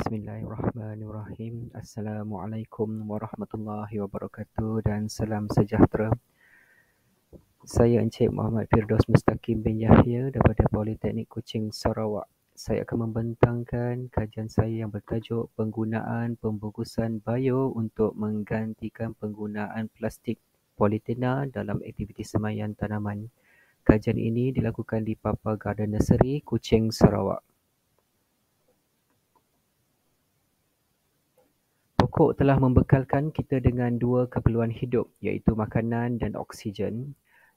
Bismillahirrahmanirrahim. Assalamualaikum warahmatullahi wabarakatuh dan salam sejahtera. Saya Encik Muhammad Firdaus Mustaqim bin Yahya daripada Politeknik Kuching, Sarawak. Saya akan membentangkan kajian saya yang bertajuk penggunaan pembungkusan bio untuk menggantikan penggunaan plastik politina dalam aktiviti semaian tanaman. Kajian ini dilakukan di Papa Garden Nursery, Kuching, Sarawak. Pokok telah membekalkan kita dengan dua keperluan hidup, iaitu makanan dan oksigen.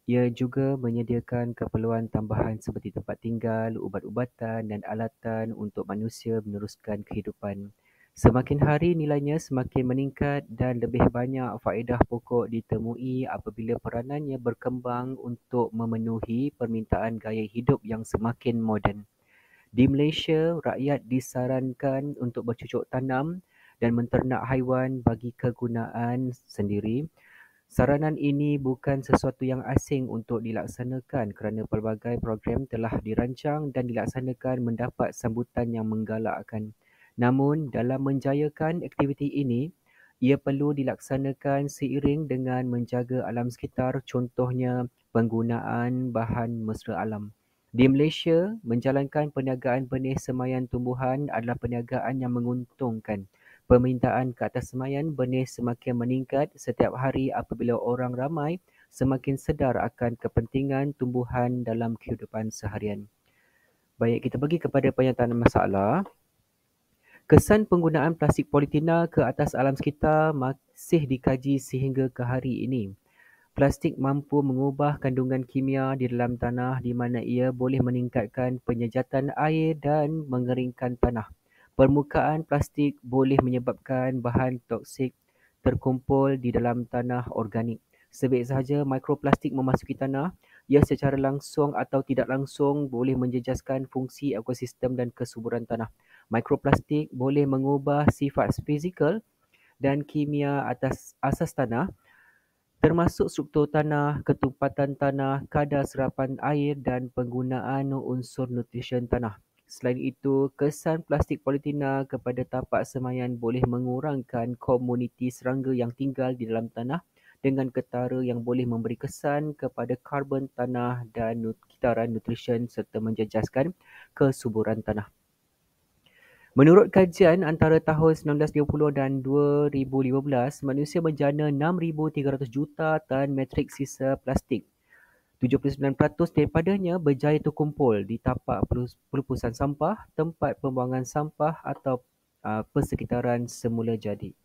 Ia juga menyediakan keperluan tambahan seperti tempat tinggal, ubat-ubatan dan alatan untuk manusia meneruskan kehidupan. Semakin hari nilainya semakin meningkat dan lebih banyak faedah pokok ditemui apabila peranannya berkembang untuk memenuhi permintaan gaya hidup yang semakin moden. Di Malaysia, rakyat disarankan untuk bercucuk tanam dan menternak haiwan bagi kegunaan sendiri. Saranan ini bukan sesuatu yang asing untuk dilaksanakan kerana pelbagai program telah dirancang dan dilaksanakan mendapat sambutan yang menggalakkan. Namun, dalam menjayakan aktiviti ini, ia perlu dilaksanakan seiring dengan menjaga alam sekitar, contohnya penggunaan bahan mesra alam. Di Malaysia, menjalankan perniagaan benih semaian tumbuhan adalah perniagaan yang menguntungkan. Permintaan ke atas semaian benih semakin meningkat setiap hari apabila orang ramai semakin sedar akan kepentingan tumbuhan dalam kehidupan seharian. Baik, kita pergi kepada pernyataan masalah. Kesan penggunaan plastik politina ke atas alam sekitar masih dikaji sehingga ke hari ini. Plastik mampu mengubah kandungan kimia di dalam tanah di mana ia boleh meningkatkan penyejatan air dan mengeringkan tanah. Permukaan plastik boleh menyebabkan bahan toksik terkumpul di dalam tanah organik. Sebaik sahaja mikroplastik memasuki tanah, ia secara langsung atau tidak langsung boleh menjejaskan fungsi ekosistem dan kesuburan tanah. Mikroplastik boleh mengubah sifat fizikal dan kimia atas asas tanah, termasuk struktur tanah, ketumpatan tanah, kadar serapan air dan penggunaan unsur nutrisen tanah. Selain itu, kesan plastik politina kepada tapak semaian boleh mengurangkan komuniti serangga yang tinggal di dalam tanah dengan ketara yang boleh memberi kesan kepada karbon tanah dan kitaran nutrisen serta menjejaskan kesuburan tanah. Menurut kajian antara tahun 1930 dan 2015, manusia menjana 6,300 juta tan metrik sisa plastik. 79% daripadanya berjaya terkumpul di tapak pelupusan sampah, tempat pembuangan sampah atau persekitaran semula jadi.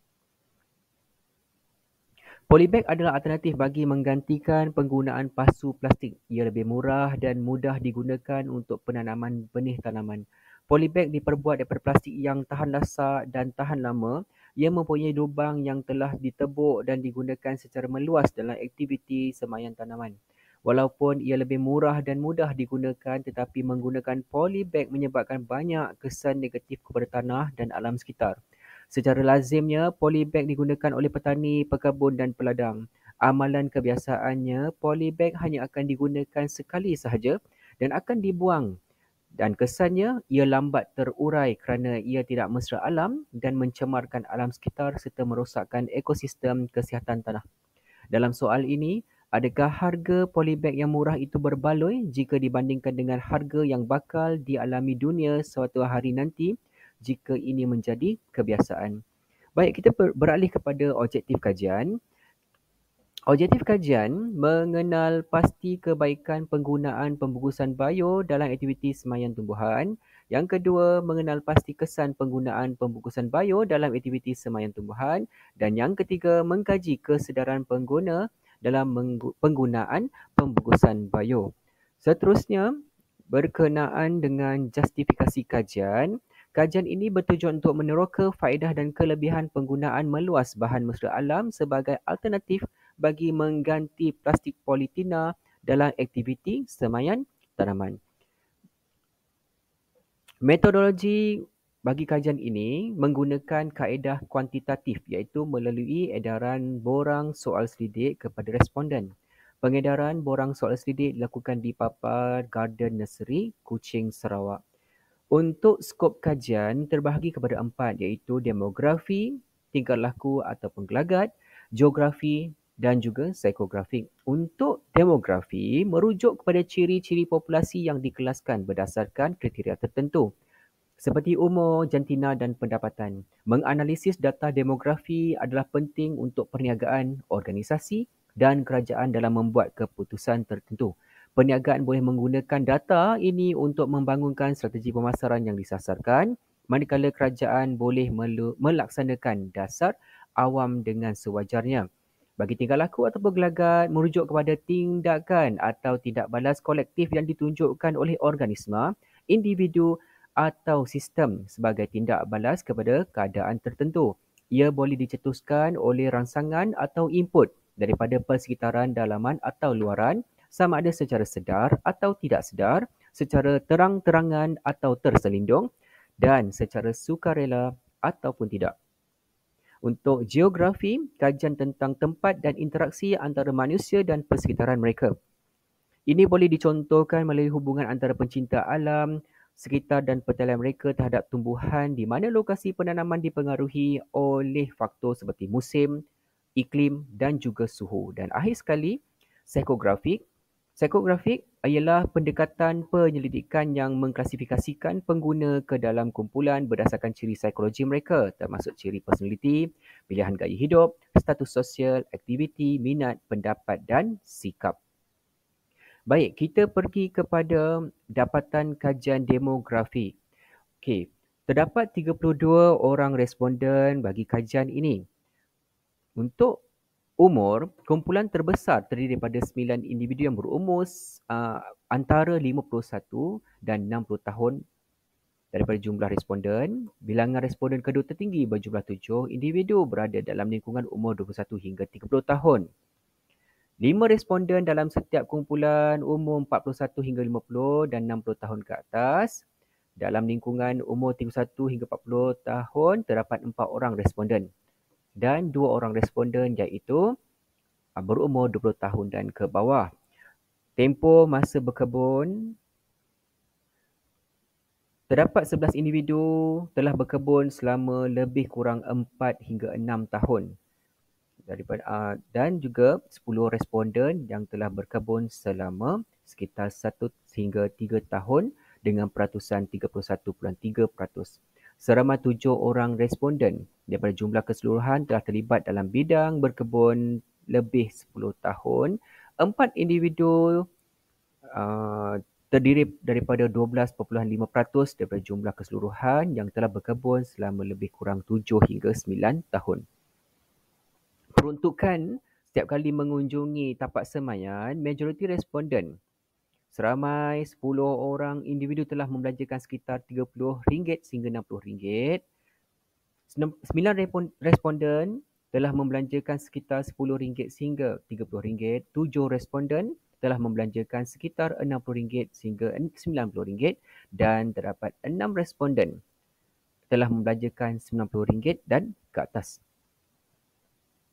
Polybag adalah alternatif bagi menggantikan penggunaan pasu plastik. Ia lebih murah dan mudah digunakan untuk penanaman benih tanaman. Polybag diperbuat daripada plastik yang tahan lasak dan tahan lama. Ia mempunyai lubang yang telah ditebuk dan digunakan secara meluas dalam aktiviti semaian tanaman. Walaupun ia lebih murah dan mudah digunakan, tetapi menggunakan polybag menyebabkan banyak kesan negatif kepada tanah dan alam sekitar. Secara lazimnya, polybag digunakan oleh petani, pekebun dan peladang. Amalan kebiasaannya, polybag hanya akan digunakan sekali sahaja dan akan dibuang. Dan kesannya, ia lambat terurai kerana ia tidak mesra alam dan mencemarkan alam sekitar serta merosakkan ekosistem kesihatan tanah. Dalam soal ini, adakah harga polybag yang murah itu berbaloi jika dibandingkan dengan harga yang bakal dialami dunia suatu hari nanti jika ini menjadi kebiasaan? Baik, kita beralih kepada objektif kajian. Objektif kajian mengenal pasti kebaikan penggunaan pembungkusan bio dalam aktiviti semaian tumbuhan. Yang kedua, mengenal pasti kesan penggunaan pembungkusan bio dalam aktiviti semaian tumbuhan. Dan yang ketiga, mengkaji kesedaran pengguna dalam penggunaan pembungkusan bio. Seterusnya, berkenaan dengan justifikasi kajian. Kajian ini bertujuan untuk meneroka faedah dan kelebihan penggunaan meluas bahan mesra alam sebagai alternatif bagi mengganti plastik politina dalam aktiviti semaian tanaman. Metodologi bagi kajian ini menggunakan kaedah kuantitatif iaitu melalui edaran borang soal selidik kepada responden. Pengedaran borang soal selidik dilakukan di Papa Garden Nursery, Kuching, Sarawak. Untuk skop kajian terbahagi kepada 4 iaitu demografi, tingkah laku ataupun gelagat, geografi dan juga psikografi. Untuk demografi merujuk kepada ciri-ciri populasi yang dikelaskan berdasarkan kriteria tertentu seperti umur, jantina dan pendapatan. Menganalisis data demografi adalah penting untuk perniagaan, organisasi dan kerajaan dalam membuat keputusan tertentu. Perniagaan boleh menggunakan data ini untuk membangunkan strategi pemasaran yang disasarkan, manakala kerajaan boleh melaksanakan dasar awam dengan sewajarnya. Bagi tingkah laku ataupun gelagat, merujuk kepada tindakan atau tidak balas kolektif yang ditunjukkan oleh organisma, individu atau sistem sebagai tindak balas kepada keadaan tertentu. Ia boleh dicetuskan oleh rangsangan atau input daripada persekitaran dalaman atau luaran, sama ada secara sedar atau tidak sedar, secara terang-terangan atau terselindung, dan secara sukarela ataupun tidak. Untuk geografi, kajian tentang tempat dan interaksi antara manusia dan persekitaran mereka. Ini boleh dicontohkan melalui hubungan antara pencinta alam, sekitar dan pertalian mereka terhadap tumbuhan di mana lokasi penanaman dipengaruhi oleh faktor seperti musim, iklim dan juga suhu. Dan akhir sekali, psikografik. Psikografik ialah pendekatan penyelidikan yang mengklasifikasikan pengguna ke dalam kumpulan berdasarkan ciri psikologi mereka termasuk ciri personaliti, pilihan gaya hidup, status sosial, aktiviti, minat, pendapat dan sikap. Baik, kita pergi kepada dapatan kajian demografi. Okey, terdapat 32 orang responden bagi kajian ini. Untuk umur, kumpulan terbesar terdiri daripada 9 individu yang berumur antara 51 dan 60 tahun daripada jumlah responden. Bilangan responden kedua tertinggi berjumlah 7 individu berada dalam lingkungan umur 21 hingga 30 tahun. 5 responden dalam setiap kumpulan umur 41 hingga 50 dan 60 tahun ke atas. Dalam lingkungan umur 31 hingga 40 tahun, terdapat 4 orang responden. Dan 2 orang responden iaitu berumur 20 tahun dan ke bawah. Tempoh masa berkebun, terdapat 11 individu telah berkebun selama lebih kurang 4 hingga 6 tahun. Dan juga 10 responden yang telah berkebun selama sekitar 1 hingga 3 tahun dengan peratusan 31.3%. Seramai 7 orang responden daripada jumlah keseluruhan telah terlibat dalam bidang berkebun lebih 10 tahun. 4 individu terdiri daripada 12.5% daripada jumlah keseluruhan yang telah berkebun selama lebih kurang 7 hingga 9 tahun. Peruntukan setiap kali mengunjungi tapak semaian, majoriti responden seramai 10 orang individu telah membelanjakan sekitar RM30 sehingga RM60. 9 responden telah membelanjakan sekitar RM10 sehingga RM30. 7 responden telah membelanjakan sekitar RM60 sehingga RM90 dan terdapat 6 responden telah membelanjakan RM90 dan ke atas.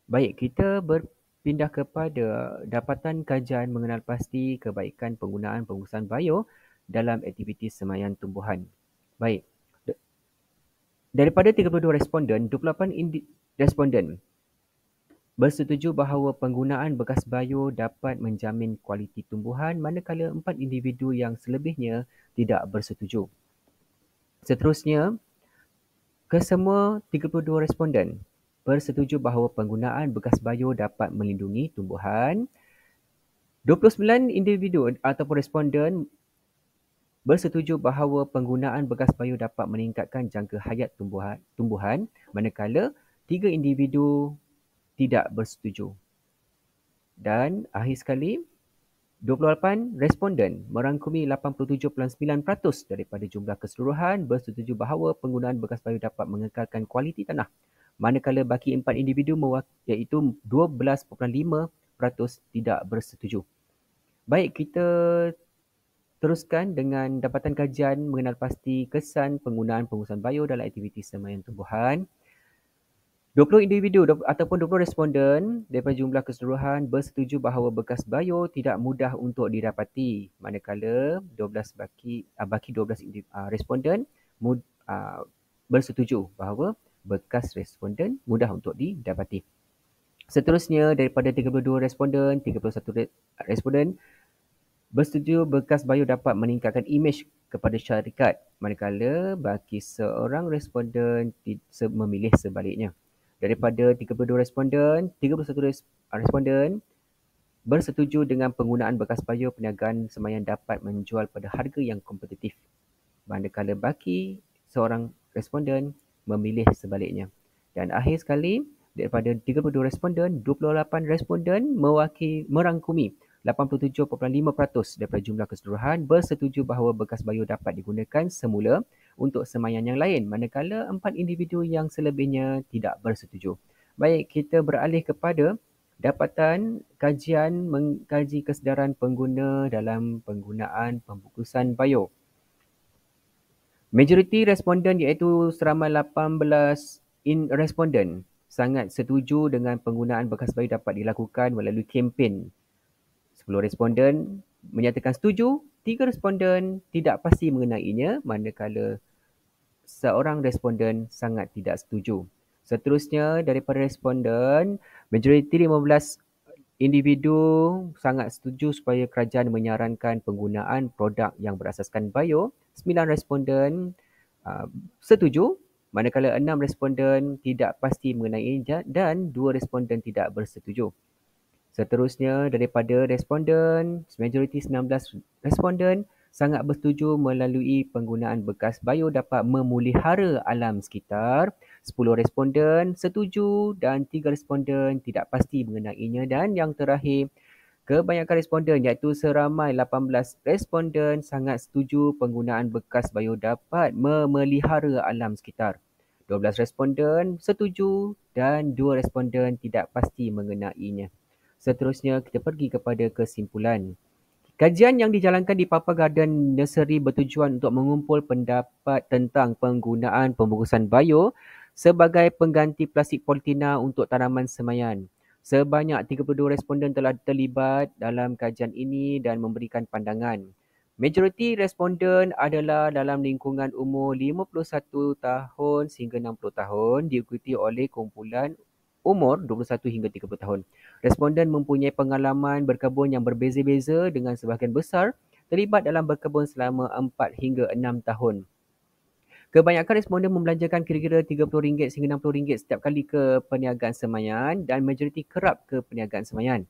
Baik, kita berpindah kepada dapatan kajian mengenal pasti kebaikan penggunaan pembungkusan bio dalam aktiviti semaian tumbuhan. Baik, daripada 32 responden, 28 responden bersetuju bahawa penggunaan bekas bio dapat menjamin kualiti tumbuhan manakala 4 individu yang selebihnya tidak bersetuju. Seterusnya, kesemua 32 responden bersetuju bahawa penggunaan bekas bio dapat melindungi tumbuhan. 29 individu ataupun responden bersetuju bahawa penggunaan bekas bio dapat meningkatkan jangka hayat tumbuhan manakala 3 individu tidak bersetuju. Dan akhir sekali, 28 responden merangkumi 87.9% daripada jumlah keseluruhan bersetuju bahawa penggunaan bekas bio dapat mengekalkan kualiti tanah. Manakala baki 4 individu iaitu 12.5% tidak bersetuju. Baik, kita teruskan dengan dapatan kajian mengenal pasti kesan penggunaan pembungkusan bio dalam aktiviti semaian tumbuhan. 20 individu ataupun 20 responden daripada jumlah keseluruhan bersetuju bahawa bekas bio tidak mudah untuk didapati, manakala 12 baki 12 responden bersetuju bahawa bekas responden mudah untuk didapati. Seterusnya, daripada 32 responden, 31 responden bersetuju bekas bio dapat meningkatkan imej kepada syarikat, manakala bagi seorang responden memilih sebaliknya. Daripada 32 responden, 31 responden bersetuju dengan penggunaan bekas bio perniagaan semaian dapat menjual pada harga yang kompetitif, manakala baki seorang responden memilih sebaliknya. Dan akhir sekali, daripada 32 responden, 28 responden merangkumi 87.5% daripada jumlah keseluruhan bersetuju bahawa bekas bio dapat digunakan semula untuk semaian yang lain, manakala 4 individu yang selebihnya tidak bersetuju. Baik, kita beralih kepada dapatan kajian mengkaji kesedaran pengguna dalam penggunaan pembungkusan bio. Majoriti responden iaitu seramai 18 responden sangat setuju dengan penggunaan bekas bio dapat dilakukan melalui kempen. 10 responden menyatakan setuju, 3 responden tidak pasti mengenainya, manakala seorang responden sangat tidak setuju. Seterusnya, daripada responden, majoriti 15 individu sangat setuju supaya kerajaan menyarankan penggunaan produk yang berasaskan bio. 9 responden setuju, manakala 6 responden tidak pasti mengenainya dan 2 responden tidak bersetuju. Seterusnya, daripada responden, majoriti 19 responden sangat bersetuju melalui penggunaan bekas bio dapat memelihara alam sekitar. 10 responden setuju dan 3 responden tidak pasti mengenainya. Dan yang terakhir, kebanyakan responden iaitu seramai 18 responden sangat setuju penggunaan bekas bio dapat memelihara alam sekitar. 12 responden setuju dan 2 responden tidak pasti mengenainya. Seterusnya, kita pergi kepada kesimpulan. Kajian yang dijalankan di Papa Garden Nursery bertujuan untuk mengumpul pendapat tentang penggunaan pembungkusan bio sebagai pengganti plastik politina untuk tanaman semaian. Sebanyak 32 responden telah terlibat dalam kajian ini dan memberikan pandangan. Majoriti responden adalah dalam lingkungan umur 51 tahun sehingga 60 tahun, diikuti oleh kumpulan umur 21 hingga 30 tahun. Responden mempunyai pengalaman berkebun yang berbeza-beza dengan sebahagian besar terlibat dalam berkebun selama 4 hingga 6 tahun. Kebanyakan responden membelanjakan kira-kira RM30 sehingga RM60 setiap kali ke perniagaan semaian dan majoriti kerap ke perniagaan semaian.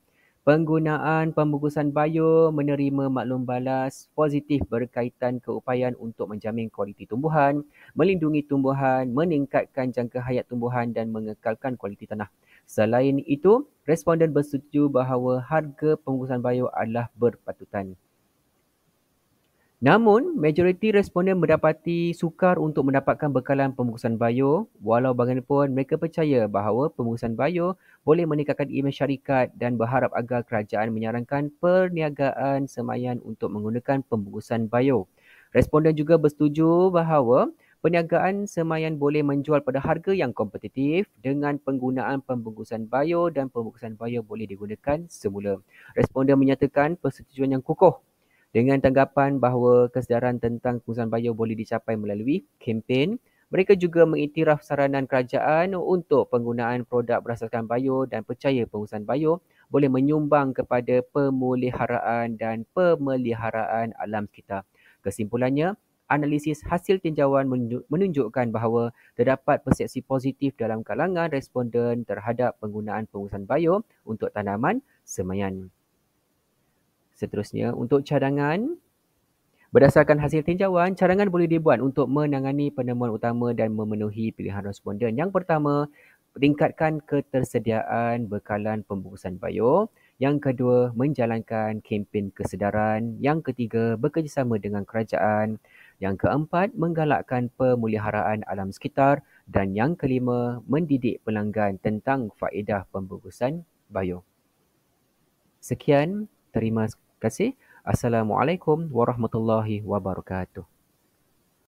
Penggunaan pembungkusan bio menerima maklum balas positif berkaitan keupayaan untuk menjamin kualiti tumbuhan, melindungi tumbuhan, meningkatkan jangka hayat tumbuhan dan mengekalkan kualiti tanah. Selain itu, responden bersetuju bahawa harga pembungkusan bio adalah berpatutan. Namun, majoriti responden mendapati sukar untuk mendapatkan bekalan pembungkusan bio. Walau bagaimanapun, mereka percaya bahawa pembungkusan bio boleh meningkatkan imej syarikat dan berharap agar kerajaan menyarankan perniagaan semaian untuk menggunakan pembungkusan bio. Responden juga bersetuju bahawa perniagaan semaian boleh menjual pada harga yang kompetitif dengan penggunaan pembungkusan bio dan pembungkusan bio boleh digunakan semula. Responden menyatakan persetujuan yang kukuh dengan tanggapan bahawa kesedaran tentang penggunaan bio boleh dicapai melalui kempen. Mereka juga mengiktiraf saranan kerajaan untuk penggunaan produk berasaskan bio dan percaya penggunaan bio boleh menyumbang kepada pemeliharaan dan pemeliharaan alam sekitar. Kesimpulannya, analisis hasil tinjauan menunjukkan bahawa terdapat persepsi positif dalam kalangan responden terhadap penggunaan pembungkusan bio untuk tanaman semaian. Seterusnya, untuk cadangan, berdasarkan hasil tinjauan, cadangan boleh dibuat untuk menangani penemuan utama dan memenuhi pilihan responden. Yang pertama, tingkatkan ketersediaan bekalan pembungkusan bio. Yang kedua, menjalankan kempen kesedaran. Yang ketiga, bekerjasama dengan kerajaan. Yang keempat, menggalakkan pemeliharaan alam sekitar. Dan yang kelima, mendidik pelanggan tentang faedah pembungkusan bio. Sekian, terima kasih. Assalamualaikum warahmatullahi wabarakatuh.